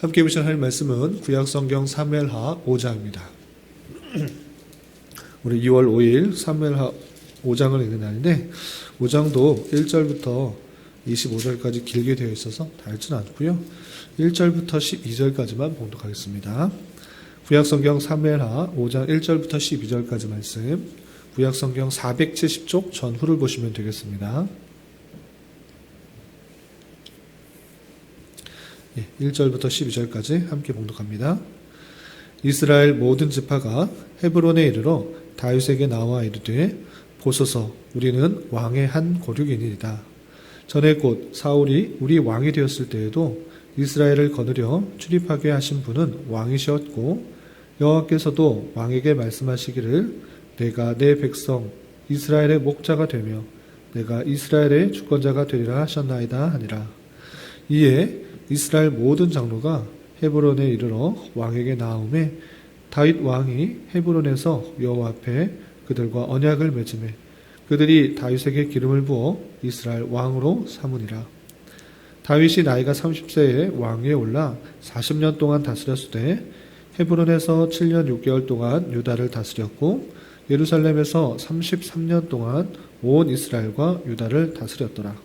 함께 보실 하나님 말씀은 구약성경 사무엘하 5장입니다. 우리 2월 5일 사무엘하 5장을 읽는 날인데 5장도 1절부터 25절까지 길게 되어 있어서 다 읽지는 않고요. 1절부터 12절까지만 봉독하겠습니다. 구약성경 사무엘하 5장 1절부터 12절까지 말씀, 구약성경 470쪽 전후를 보시면 되겠습니다. 1절부터 12절까지 함께 봉독합니다. 이스라엘 모든 지파가 헤브론에 이르러 다윗에게 나와 이르되 보소서 우리는 왕의 한 고륙이니이다. 전에 곧 사울이 우리 왕이 되었을 때에도 이스라엘을 거느려 출입하게 하신 분은 왕이시었고 여호와께서도 왕에게 말씀하시기를 내가 내 백성 이스라엘의 목자가 되며 내가 이스라엘의 주권자가 되리라 하셨나이다 하니라. 이에 이스라엘 모든 장로가 헤브론에 이르러 왕에게 나아오매 다윗 왕이 헤브론에서 여호와 앞에 그들과 언약을 맺으매 그들이 다윗에게 기름을 부어 이스라엘 왕으로 삼으니라. 다윗이 나이가 30세에 왕위에 올라 40년 동안 다스렸으되 헤브론에서 7년 6개월 동안 유다를 다스렸고 예루살렘에서 33년 동안 온 이스라엘과 유다를 다스렸더라.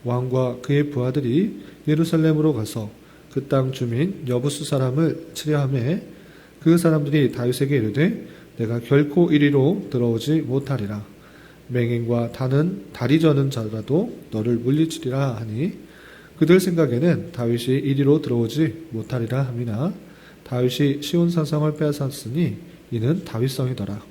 왕과 그의 부하들이 예루살렘으로 가서 그 땅 주민 여부수 사람을 치려하매 그 사람들이 다윗에게 이르되 내가 결코 이리로 들어오지 못하리라. 맹인과 다는 다리 저는 자라도 너를 물리치리라 하니 그들 생각에는 다윗이 이리로 들어오지 못하리라 함이나 다윗이 시온 산성을 빼앗았으니 이는 다윗성이더라.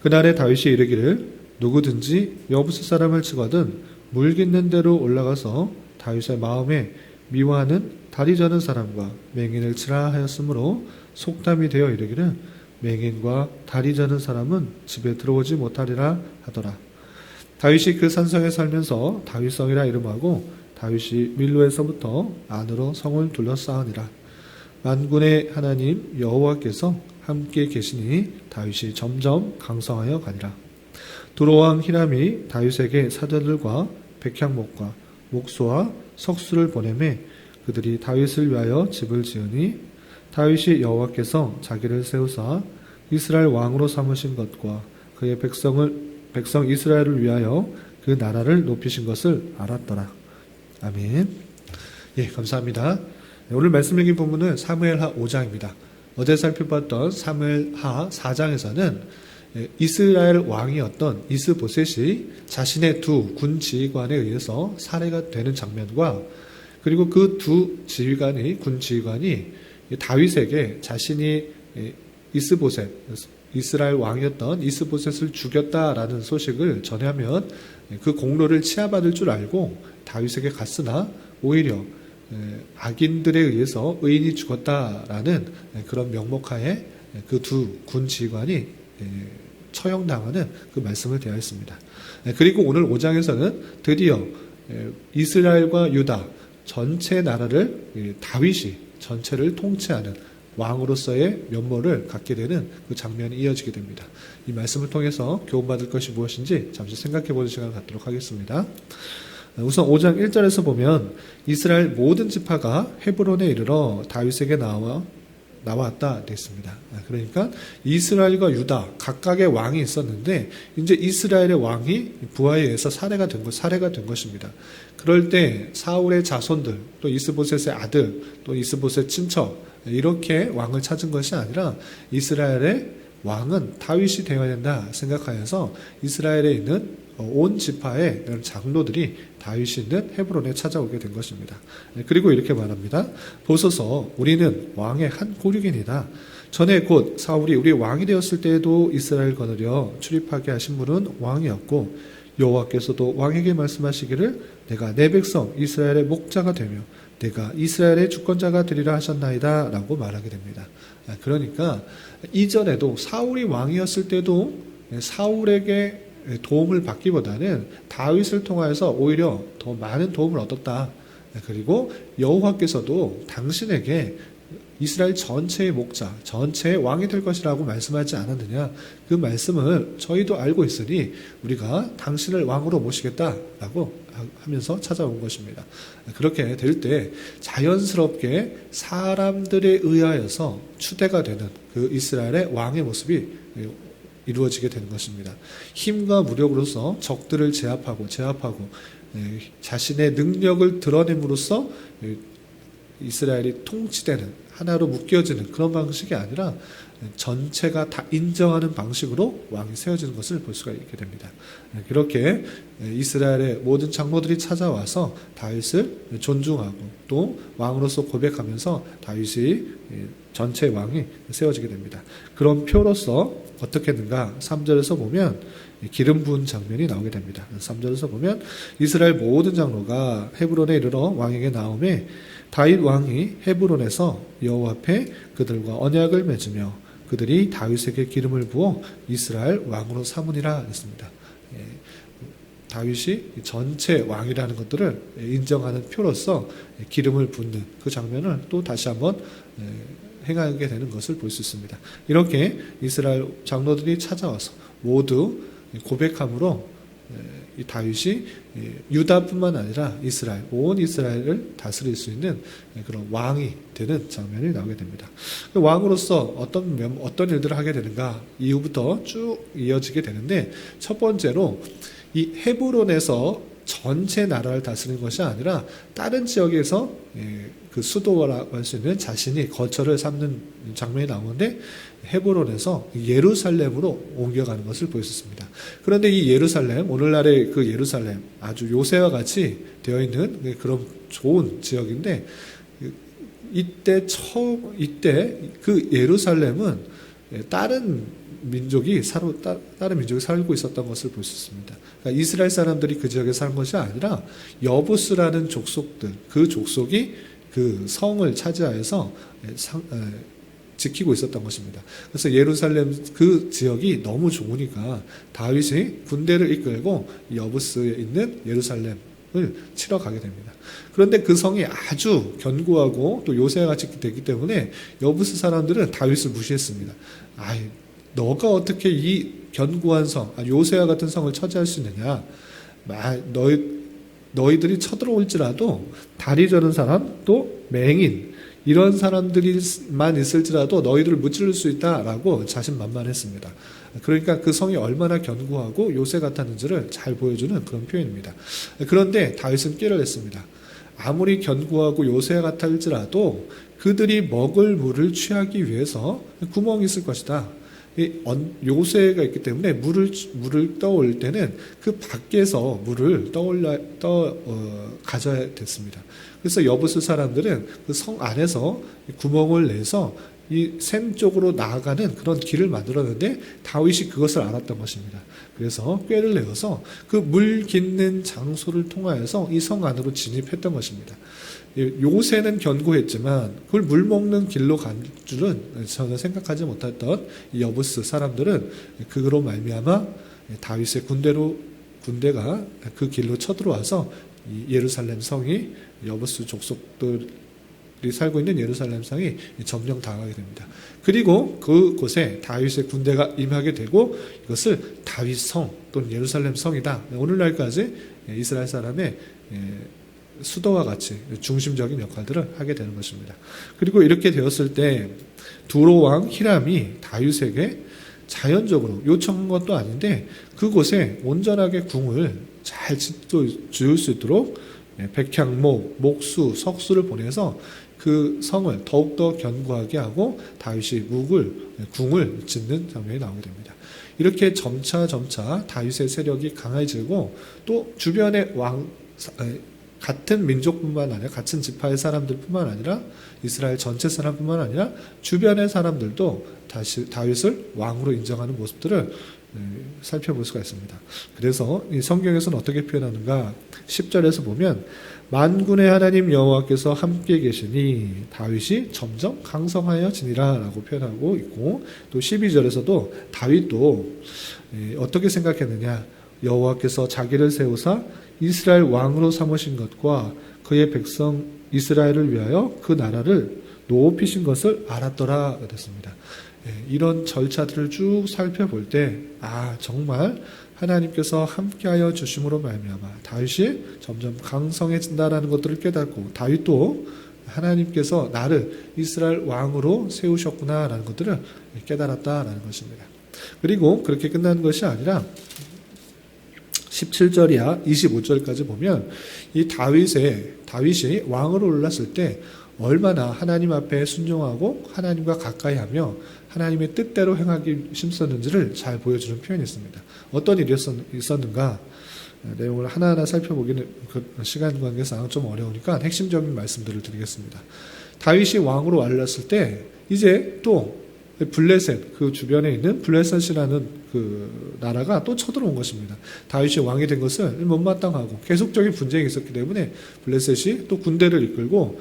그날에 다윗이 이르기를 누구든지 여부수 사람을 치거든 물 깃는 대로 올라가서 다윗의 마음에 미워하는 다리 저는 사람과 맹인을 치라 하였으므로 속담이 되어 이르기를 맹인과 다리 저는 사람은 집에 들어오지 못하리라 하더라. 다윗이 그 산성에 살면서 다윗성이라 이름하고 다윗이 밀로에서부터 안으로 성을 둘러싸으니라. 만군의 하나님 여호와께서 함께 계시니 다윗이 점점 강성하여 가니라. 두로왕 히람이 다윗에게 사자들과 백향목과 목소와 석수를 보내매 그들이 다윗을 위하여 집을 지으니 다윗이 여호와께서 자기를 세우사 이스라엘 왕으로 삼으신 것과 그의 백성 이스라엘을 위하여 그 나라를 높이신 것을 알았더라. 아멘. 예, 감사합니다. 오늘 말씀 읽은 본문은 사무엘하 5장입니다. 어제 살펴봤던 사무엘하 4장에서는 이스라엘 왕이었던 이스보셋이 자신의 두 군 지휘관에 의해서 살해가 되는 장면과 그리고 그 두 지휘관이 군 지휘관이 다윗에게 자신이 이스보셋 이스라엘 왕이었던 이스보셋을 죽였다라는 소식을 전하면 그 공로를 치하받을 줄 알고 다윗에게 갔으나 오히려 악인들에 의해서 의인이 죽었다라는 그런 명목하에 그 두 군 지휘관이 처형당하는 그 말씀을 대하였습니다. 그리고 오늘 5장에서는 드디어 이스라엘과 유다 전체 나라를 다윗이 전체를 통치하는 왕으로서의 면모를 갖게 되는 그 장면이 이어지게 됩니다. 이 말씀을 통해서 교훈받을 것이 무엇인지 잠시 생각해보는 시간을 갖도록 하겠습니다. 우선 5장 1절에서 보면 이스라엘 모든 지파가 헤브론에 이르러 다윗에게 나왔다 됐습니다. 그러니까 이스라엘과 유다 각각의 왕이 있었는데 이제 이스라엘의 왕이 부하에 의해서 살해가 된 것입니다. 그럴 때 사울의 자손들 또 이스보셋의 아들 또 이스보셋 친척 이렇게 왕을 찾은 것이 아니라 이스라엘의 왕은 다윗이 되어야 된다 생각하여서 이스라엘에 있는 온 지파의 장로들이 다윗이 있는 헤브론에 찾아오게 된 것입니다. 그리고 이렇게 말합니다. 보소서 우리는 왕의 한 고륙이니이다. 전에 곧 사울이 우리 왕이 되었을 때에도 이스라엘 거느려 출입하게 하신 분은 왕이었고 여호와께서도 왕에게 말씀하시기를 내가 내 백성 이스라엘의 목자가 되며 내가 이스라엘의 주권자가 되리라 하셨나이다 라고 말하게 됩니다. 그러니까 이전에도 사울이 왕이었을 때도 사울에게 도움을 받기보다는 다윗을 통하여서 오히려 더 많은 도움을 얻었다. 그리고 여호와께서도 당신에게 이스라엘 전체의 목자, 전체의 왕이 될 것이라고 말씀하지 않았느냐? 그 말씀을 저희도 알고 있으니 우리가 당신을 왕으로 모시겠다라고 하면서 찾아온 것입니다. 그렇게 될 때 자연스럽게 사람들에 의하여서 추대가 되는 그 이스라엘의 왕의 모습이 이루어지게 되는 것입니다. 힘과 무력으로서 적들을 제압하고 자신의 능력을 드러냄으로써 이스라엘이 통치되는, 하나로 묶여지는 그런 방식이 아니라 전체가 다 인정하는 방식으로 왕이 세워지는 것을 볼 수가 있게 됩니다. 그렇게 이스라엘의 모든 장로들이 찾아와서 다윗을 존중하고 또 왕으로서 고백하면서 다윗이 전체 왕이 세워지게 됩니다. 그런 표로서 어떻게 했는가? 3절에서 보면 기름 부은 장면이 나오게 됩니다. 3절에서 보면 이스라엘 모든 장로가 헤브론에 이르러 왕에게 나오매 다윗 왕이 헤브론에서 여호와 앞에 그들과 언약을 맺으며 그들이 다윗에게 기름을 부어 이스라엘 왕으로 삼으니라 했습니다. 다윗이 전체 왕이라는 것들을 인정하는 표로서 기름을 붓는 그 장면을 또 다시 한번 행하게 되는 것을 볼 수 있습니다. 이렇게 이스라엘 장로들이 찾아와서 모두 고백함으로 이 다윗이 유다뿐만 아니라 이스라엘, 온 이스라엘을 다스릴 수 있는 그런 왕이 되는 장면이 나오게 됩니다. 왕으로서 어떤 일들을 하게 되는가? 이후부터 쭉 이어지게 되는데, 첫 번째로 이 헤브론에서 전체 나라를 다스리는 것이 아니라 다른 지역에서 그 수도라고 할 수 있는 자신이 거처를 삼는 장면이 나오는데, 헤브론에서 예루살렘으로 옮겨가는 것을 볼 수 있습니다. 그런데 이 예루살렘, 오늘날의 그 예루살렘, 아주 요새와 같이 되어 있는 그런 좋은 지역인데, 이때 그 예루살렘은 다른 민족이 살고 있었던 것을 볼 수 있습니다. 그러니까 이스라엘 사람들이 그 지역에 사는 것이 아니라 여부스라는 족속들, 그 족속이 그 성을 차지하여서 지키고 있었던 것입니다. 그래서 예루살렘 그 지역이 너무 좋으니까 다윗이 군대를 이끌고 여부스에 있는 예루살렘을 치러 가게 됩니다. 그런데 그 성이 아주 견고하고 또 요새와 같이 되기 때문에 여부스 사람들은 다윗을 무시했습니다. 너가 어떻게 이 견고한 성, 요새와 같은 성을 차지할 수 있느냐? 너희들이 쳐들어올지라도 다리 저는 사람, 또 맹인, 이런 사람들이만 있을지라도 너희들을 무찌를 수 있다라고 자신만만했습니다. 그러니까 그 성이 얼마나 견고하고 요새 같았는지를 잘 보여주는 그런 표현입니다. 그런데 다윗은 꾀를 냈습니다. 아무리 견고하고 요새 같을지라도 그들이 먹을 물을 취하기 위해서 구멍이 있을 것이다. 요새가 있기 때문에 물을 떠올 때는 그 밖에서 물을 가져야 됐습니다. 그래서 여부스 사람들은 그 성 안에서 구멍을 내서 이 샘 쪽으로 나아가는 그런 길을 만들었는데 다윗이 그것을 알았던 것입니다. 그래서 꾀를 내어서 그 물 깃는 장소를 통하여서 이 성 안으로 진입했던 것입니다. 요새는 견고했지만 그걸 물 먹는 길로 간 줄은 전혀 생각하지 못했던 이 여부스 사람들은 그로 말미암아 다윗의 군대가 그 길로 쳐들어와서 이 예루살렘 성이 여부스 족속들이 살고 있는 예루살렘 성이 점령 당하게 됩니다. 그리고 그곳에 다윗의 군대가 임하게 되고 이것을 다윗성 또는 예루살렘 성이다. 오늘날까지 이스라엘 사람의 수도와 같이 중심적인 역할들을 하게 되는 것입니다. 그리고 이렇게 되었을 때 두로 왕 히람이 다윗에게 자연적으로 요청한 것도 아닌데 그곳에 온전하게 궁을 잘 지을 수 있도록 백향목, 목수, 석수를 보내서 그 성을 더욱더 견고하게 하고 다윗이 궁을 짓는 장면이 나오게 됩니다. 이렇게 점차 다윗의 세력이 강해지고 또 주변의 같은 민족뿐만 아니라 같은 지파의 사람들뿐만 아니라 이스라엘 전체 사람뿐만 아니라 주변의 사람들도 다시 다윗을 왕으로 인정하는 모습들을 살펴볼 수가 있습니다. 그래서 이 성경에서는 어떻게 표현하는가? 10절에서 보면 만군의 하나님 여호와께서 함께 계시니 다윗이 점점 강성하여지니라 라고 표현하고 있고, 또 12절에서도 다윗도 어떻게 생각했느냐? 여호와께서 자기를 세우사 이스라엘 왕으로 삼으신 것과 그의 백성 이스라엘을 위하여 그 나라를 높이신 것을 알았더라 그랬습니다. 이런 절차들을 쭉 살펴볼 때 정말 하나님께서 함께하여 주심으로 말미암아 다윗이 점점 강성해진다라는 것들을 깨닫고, 다윗도 하나님께서 나를 이스라엘 왕으로 세우셨구나라는 것들을 깨달았다라는 것입니다. 그리고 그렇게 끝나는 것이 아니라 17절이야 25절까지 보면 이 다윗이 왕으로 올랐을 때 얼마나 하나님 앞에 순종하고 하나님과 가까이 하며 하나님의 뜻대로 행하기 힘썼는지를 잘 보여주는 표현이 있습니다. 어떤 일이 있었는가 내용을 하나하나 살펴보기는 시간 관계상 좀 어려우니까 핵심적인 말씀들을 드리겠습니다. 다윗이 왕으로 올랐을 때 이제 또 블레셋, 그 주변에 있는 블레셋이라는 그 나라가 또 쳐들어온 것입니다. 다윗이 왕이 된 것을 못마땅하고 계속적인 분쟁이 있었기 때문에 블레셋이 또 군대를 이끌고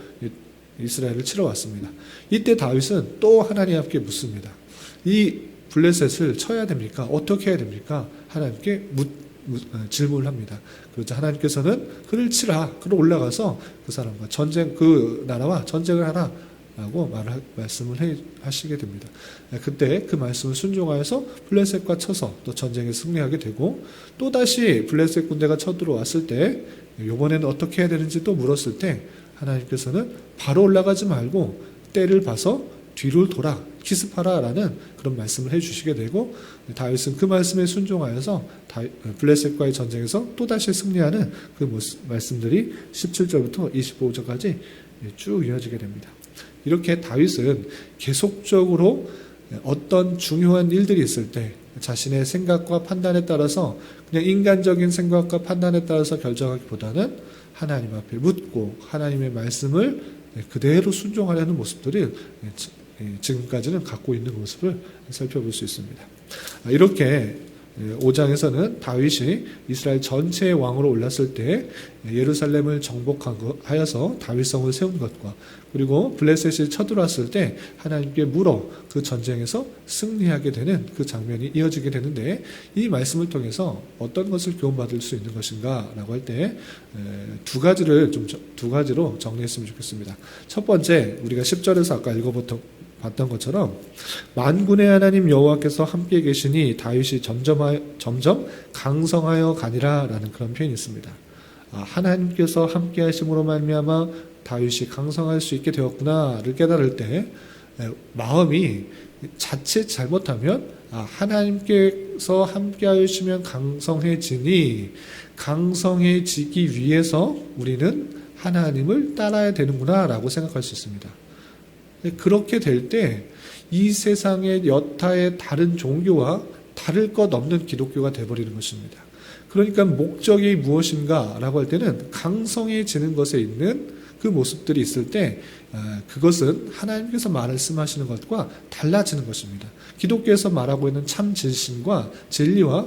이스라엘을 치러 왔습니다. 이때 다윗은 또 하나님 앞에 묻습니다. 이 블레셋을 쳐야 됩니까? 어떻게 해야 됩니까? 하나님께 질문을 합니다. 그러자 하나님께서는 그를 치라. 그로 올라가서 그 사람과 그 나라와 전쟁을 하라. 라고 말씀을 하시게 됩니다. 그때 그 말씀을 순종하여서 블레셋과 쳐서 또 전쟁에 승리하게 되고, 또다시 블레셋 군대가 쳐들어왔을 때 이번에는 어떻게 해야 되는지 또 물었을 때 하나님께서는 바로 올라가지 말고 때를 봐서 뒤를 돌아 기습하라라는 그런 말씀을 해주시게 되고, 다윗은 그 말씀에 순종하여서 블레셋과의 전쟁에서 또다시 승리하는 그 말씀들이 17절부터 25절까지 쭉 이어지게 됩니다. 이렇게 다윗은 계속적으로 어떤 중요한 일들이 있을 때 자신의 생각과 판단에 따라서 그냥 인간적인 생각과 판단에 따라서 결정하기보다는 하나님 앞에 묻고 하나님의 말씀을 그대로 순종하려는 모습들이 지금까지는 갖고 있는 모습을 살펴볼 수 있습니다. 이렇게 5장에서는 다윗이 이스라엘 전체의 왕으로 올랐을 때 예루살렘을 정복하여서 다윗성을 세운 것과, 그리고 블레셋이 쳐들어왔을 때 하나님께 물어 그 전쟁에서 승리하게 되는 그 장면이 이어지게 되는데, 이 말씀을 통해서 어떤 것을 교훈받을 수 있는 것인가 라고 할 때 두 가지로 정리했으면 좋겠습니다. 첫 번째, 우리가 10절에서 아까 봤던 것처럼 만군의 하나님 여호와께서 함께 계시니 다윗이 점점 강성하여 가니라 라는 그런 표현이 있습니다. 하나님께서 함께 하심으로 말미암아 다윗이 강성할 수 있게 되었구나를 깨달을 때 마음이 자칫 잘못하면 하나님께서 함께 하시면 강성해지니, 강성해지기 위해서 우리는 하나님을 따라야 되는구나 라고 생각할 수 있습니다. 그렇게 될 때 이 세상의 여타의 다른 종교와 다를 것 없는 기독교가 되어버리는 것입니다. 그러니까 목적이 무엇인가 라고 할 때는 강성해지는 것에 있는 그 모습들이 있을 때 그것은 하나님께서 말씀하시는 것과 달라지는 것입니다. 기독교에서 말하고 있는 참 진심과 진리와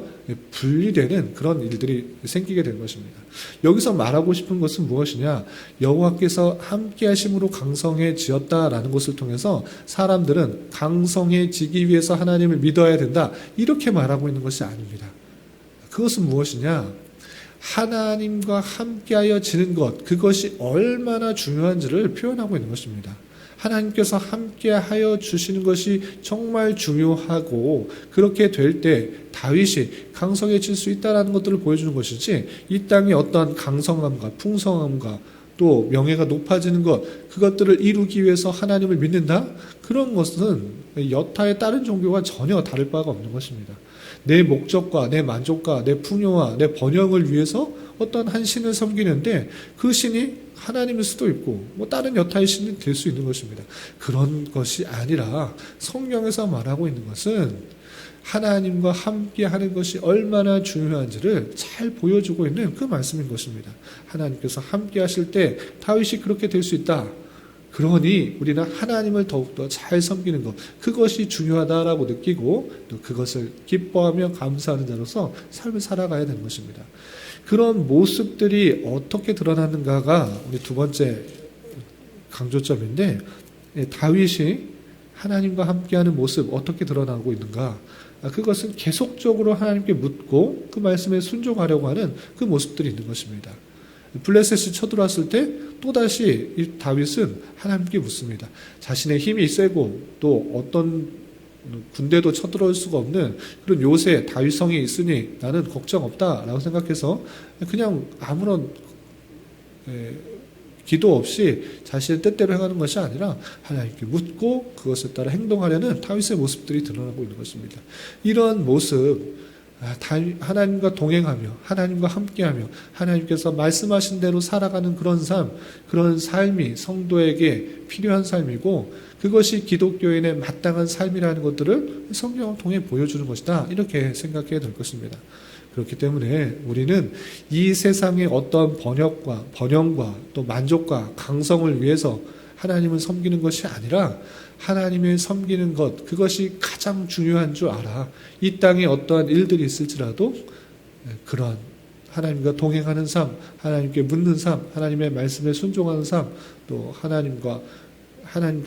분리되는 그런 일들이 생기게 되는 것입니다. 여기서 말하고 싶은 것은 무엇이냐? 여호와께서 함께 하심으로 강성해지었다라는 것을 통해서 사람들은 강성해지기 위해서 하나님을 믿어야 된다, 이렇게 말하고 있는 것이 아닙니다. 그것은 무엇이냐? 하나님과 함께하여 지는 것, 그것이 얼마나 중요한지를 표현하고 있는 것입니다. 하나님께서 함께하여 주시는 것이 정말 중요하고, 그렇게 될 때 다윗이 강성해질 수 있다는 것들을 보여주는 것이지, 이 땅의 어떤 강성함과 풍성함과 또 명예가 높아지는 것, 그것들을 이루기 위해서 하나님을 믿는다? 그런 것은 여타의 다른 종교와 전혀 다를 바가 없는 것입니다. 내 목적과 내 만족과 내 풍요와 내 번영을 위해서 어떤 한 신을 섬기는데 그 신이 하나님일 수도 있고 다른 여타의 신이 될 수 있는 것입니다. 그런 것이 아니라 성경에서 말하고 있는 것은 하나님과 함께하는 것이 얼마나 중요한지를 잘 보여주고 있는 그 말씀인 것입니다. 하나님께서 함께하실 때 다윗이 그렇게 될 수 있다. 그러니 우리는 하나님을 더욱더 잘 섬기는 것, 그것이 중요하다라고 느끼고 또 그것을 기뻐하며 감사하는 자로서 삶을 살아가야 되는 것입니다. 그런 모습들이 어떻게 드러나는가가 우리 두 번째 강조점인데, 다윗이 하나님과 함께하는 모습 어떻게 드러나고 있는가? 그것은 계속적으로 하나님께 묻고 그 말씀에 순종하려고 하는 그 모습들이 있는 것입니다. 블레셋이 쳐들어왔을 때 또다시 이 다윗은 하나님께 묻습니다. 자신의 힘이 세고 또 어떤 군대도 쳐들어올 수가 없는 그런 요새 다윗성이 있으니 나는 걱정 없다라고 생각해서 그냥 아무런 기도 없이 자신의 뜻대로 행하는 것이 아니라 하나님께 묻고 그것에 따라 행동하려는 다윗의 모습들이 드러나고 있는 것입니다. 이런 모습, 하나님과 동행하며 하나님과 함께하며 하나님께서 말씀하신 대로 살아가는 그런 삶, 그런 삶이 성도에게 필요한 삶이고 그것이 기독교인의 마땅한 삶이라는 것들을 성경을 통해 보여주는 것이다. 이렇게 생각해야 될 것입니다. 그렇기 때문에 우리는 이 세상의 어떤 번영과 또 만족과 강성을 위해서 하나님을 섬기는 것이 아니라 하나님을 섬기는 것, 그것이 가장 중요한 줄 알아. 이 땅에 어떠한 일들이 있을지라도 그런 하나님과 동행하는 삶, 하나님께 묻는 삶, 하나님의 말씀에 순종하는 삶, 또 하나님과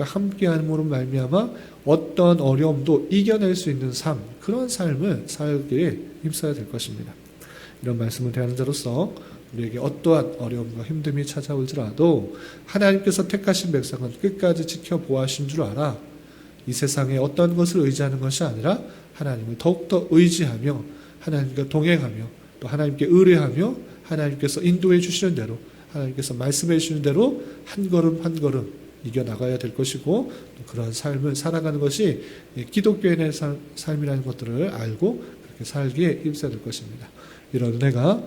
함께함으로 말미암아 어떤 어려움도 이겨낼 수 있는 삶, 그런 삶을 살기에 힘써야 될 것입니다. 이런 말씀을 대하는 자로서 우리에게 어떠한 어려움과 힘듦이 찾아올지라도 하나님께서 택하신 백성은 끝까지 지켜보아신 줄 알아. 이 세상에 어떤 것을 의지하는 것이 아니라 하나님을 더욱더 의지하며 하나님과 동행하며 또 하나님께 의뢰하며 하나님께서 인도해 주시는 대로 하나님께서 말씀해 주시는 대로 한 걸음 한 걸음 이겨나가야 될 것이고 그러한 삶을 살아가는 것이 기독교인의 삶이라는 것들을 알고 그렇게 살기에 힘써야 될 것입니다. 이런 은혜가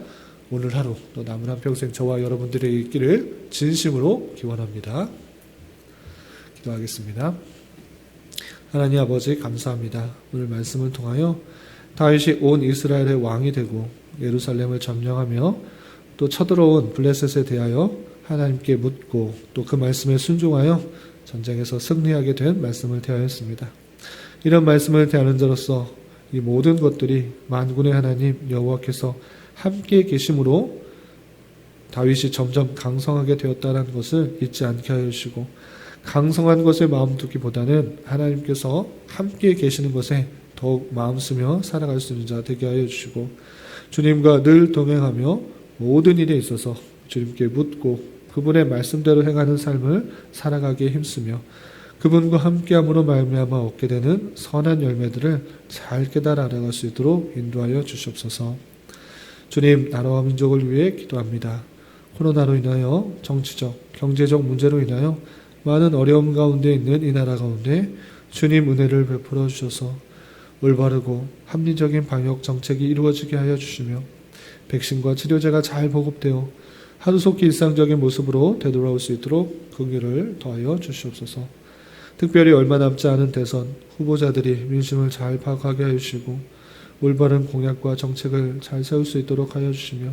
오늘 하루 또 남은 한평생 저와 여러분들에게 있기를 진심으로 기원합니다. 기도하겠습니다. 하나님 아버지 감사합니다. 오늘 말씀을 통하여 다윗이 온 이스라엘의 왕이 되고 예루살렘을 점령하며 또 쳐들어온 블레셋에 대하여 하나님께 묻고 또 그 말씀에 순종하여 전쟁에서 승리하게 된 말씀을 대하였습니다. 이런 말씀을 대하는 자로서 이 모든 것들이 만군의 하나님 여호와께서 함께 계심으로 다윗이 점점 강성하게 되었다는 것을 잊지 않게 하여 주시고 강성한 것에 마음 두기보다는 하나님께서 함께 계시는 것에 더욱 마음 쓰며 살아갈 수 있는 자 되게 하여 주시고 주님과 늘 동행하며 모든 일에 있어서 주님께 묻고 그분의 말씀대로 행하는 삶을 살아가기에 힘쓰며 그분과 함께함으로 말미암아 얻게 되는 선한 열매들을 잘 깨달아 알아갈 수 있도록 인도하여 주시옵소서. 주님, 나라와 민족을 위해 기도합니다. 코로나로 인하여 정치적, 경제적 문제로 인하여 많은 어려움 가운데 있는 이 나라 가운데 주님 은혜를 베풀어 주셔서 올바르고 합리적인 방역 정책이 이루어지게 하여 주시며 백신과 치료제가 잘 보급되어 하루속히 일상적인 모습으로 되돌아올 수 있도록 긍휼을 더하여 주시옵소서. 특별히 얼마 남지 않은 대선 후보자들이 민심을 잘 파악하게 하여 주시고 올바른 공약과 정책을 잘 세울 수 있도록 하여 주시며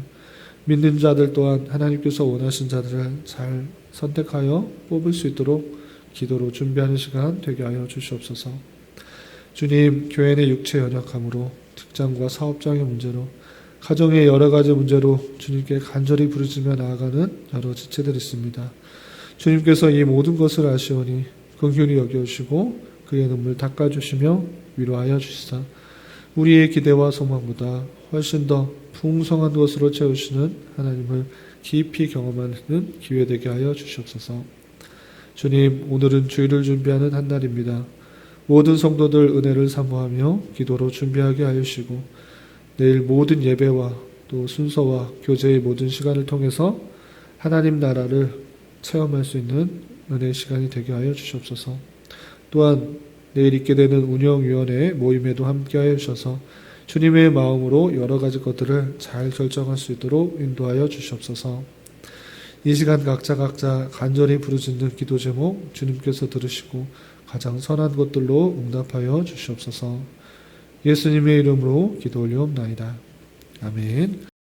믿는 자들 또한 하나님께서 원하신 자들을 잘 선택하여 뽑을 수 있도록 기도로 준비하는 시간 되게 하여 주시옵소서. 주님, 교회 내 육체 연약함으로 직장과 사업장의 문제로 가정의 여러 가지 문제로 주님께 간절히 부르짖며 나아가는 여러 지체들이 있습니다. 주님께서 이 모든 것을 아시오니 긍휼히 여겨주시고 그의 눈물 닦아주시며 위로하여 주시사 우리의 기대와 소망보다 훨씬 더 풍성한 것으로 채우시는 하나님을 깊이 경험하는 기회 되게 하여 주시옵소서. 주님, 오늘은 주일을 준비하는 한 날입니다. 모든 성도들 은혜를 사모하며 기도로 준비하게 하여 주시고 내일 모든 예배와 또 순서와 교제의 모든 시간을 통해서 하나님 나라를 체험할 수 있는 은혜의 시간이 되게 하여 주시옵소서. 또한 내일 있게 되는 운영위원회 모임에도 함께하여 주셔서 주님의 마음으로 여러 가지 것들을 잘 결정할 수 있도록 인도하여 주시옵소서. 이 시간 각자 간절히 부르짖는 기도 제목 주님께서 들으시고 가장 선한 것들로 응답하여 주시옵소서. 예수님의 이름으로 기도 올리옵나이다. 아멘.